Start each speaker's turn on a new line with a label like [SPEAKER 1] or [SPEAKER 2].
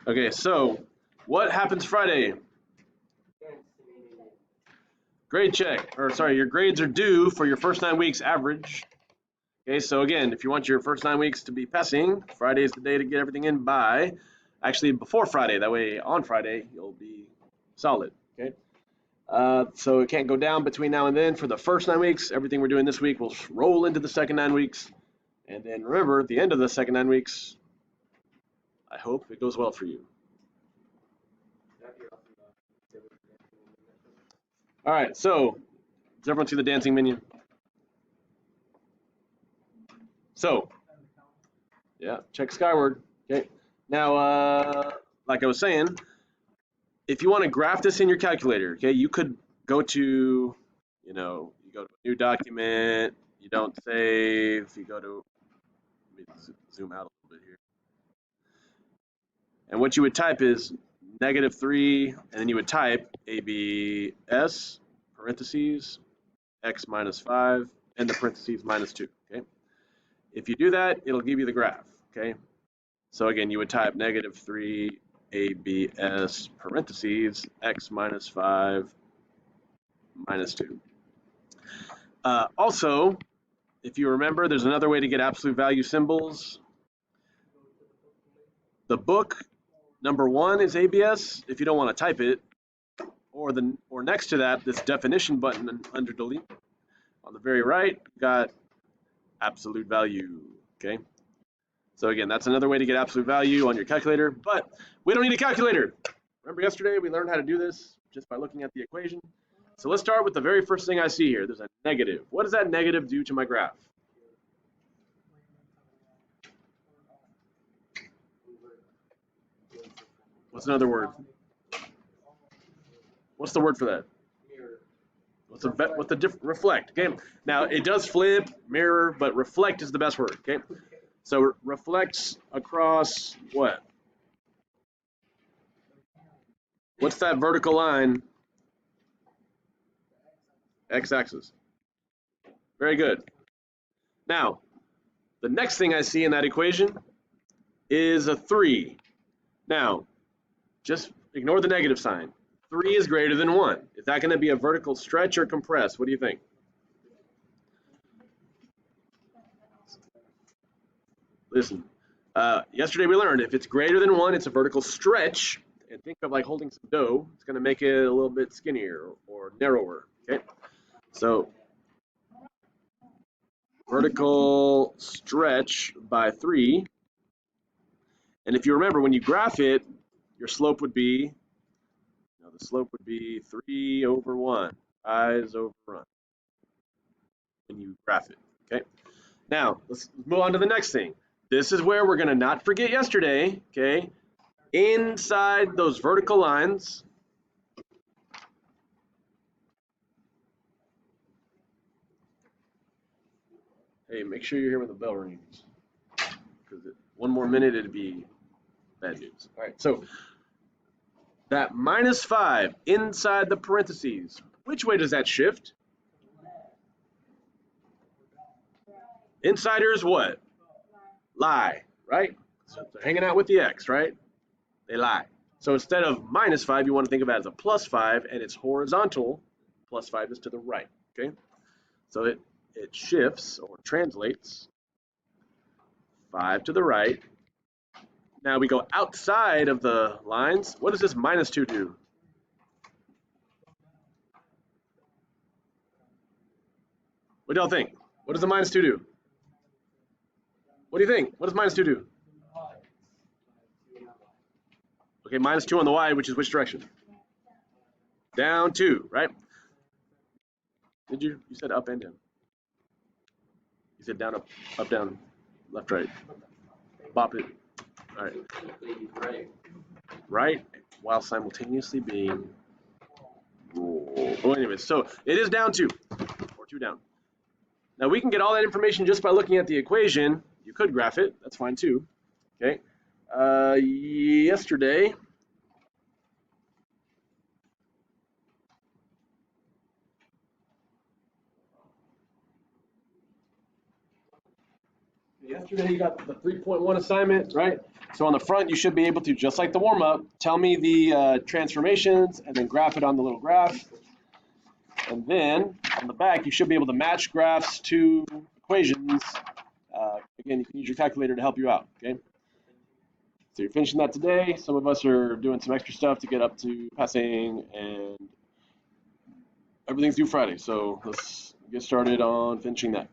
[SPEAKER 1] Okay, so what happens Friday? Grade check, or sorry, your grades are due for your first 9 weeks average. Okay, so again, if you want your first 9 weeks to be passing, Friday is the day to get everything in by, actually before Friday. That way, on Friday, you'll be solid. Okay, so it can't go down between now and then. For the first 9 weeks, everything we're doing this week will roll into the second 9 weeks, and then remember, at the end of the second 9 weeks, I hope it goes well for you. All right, so does everyone see the dancing minion? So, yeah, check skyward. Okay. Now, like I was saying, if you want to graph this in your calculator, okay, you could go to, you go to a new document, you don't save, you go to, let me zoom out a little bit here. And what you would type is -3, and then you would type ABS, parentheses, x minus 5, and the parentheses -2, okay? If you do that, it'll give you the graph, okay? So again, you would type -3 ABS parentheses x minus 5 -2. Also, if you remember, there's another way to get absolute value symbols. The book number 1 is ABS if you don't want to type it, or next to that, this definition button under delete on the very right, you got absolute value. Okay. So again, that's another way to get absolute value on your calculator, but we don't need a calculator. Remember yesterday we learned how to do this just by looking at the equation? So let's start with the very first thing I see here. There's a negative. What does that negative do to my graph? What's another word? What's the word for that? Reflect? Okay. Now it does flip, mirror, but reflect is the best word. Okay. So reflects across what? What's that vertical line? X-axis. Very good. Now, the next thing I see in that equation is a 3. Now, just ignore the negative sign. 3 is greater than 1. Is that going to be a vertical stretch or compress? What do you think? Listen, yesterday we learned if it's greater than 1, it's a vertical stretch. And think of like holding some dough. It's going to make it a little bit skinnier or narrower. Okay, so vertical stretch by 3. And if you remember, when you graph it, your slope would be, the slope would be 3/1, rise over run, when you graph it. Okay. Now let's move on to the next thing. This is where we're going to not forget yesterday. Okay. Inside those vertical lines, hey, make sure you're here when the bell rings, because one more minute it'd be bad news. All right, so that -5 inside the parentheses, which way does that shift? Insiders what? Lie, right? So they're hanging out with the X, right? They lie. So instead of -5, you want to think of it as a +5, and it's horizontal. +5 is to the right, okay? So it shifts or translates 5 to the right. Now we go outside of the lines. What does this -2 do? What do y'all think? What does the -2 do? What do you think? What does -2 do? Okay, -2 on the Y, which is which direction? Down 2, right? Did you said up and down. You said down, up, down, left, right. Bop it. All right. Right, while simultaneously being rolled. Well, anyways, so it is down 2, or 2 down. Now we can get all that information just by looking at the equation. You could graph it, that's fine too. Okay. Yesterday, Yesterday you got the 3.1 assignment, right? So on the front, you should be able to, just like the warm-up, tell me the transformations and then graph it on the little graph. And then on the back, you should be able to match graphs to equations. Again, you can use your calculator to help you out, okay? So you're finishing that today. Some of us are doing some extra stuff to get up to passing, and everything's due Friday. So let's get started on finishing that.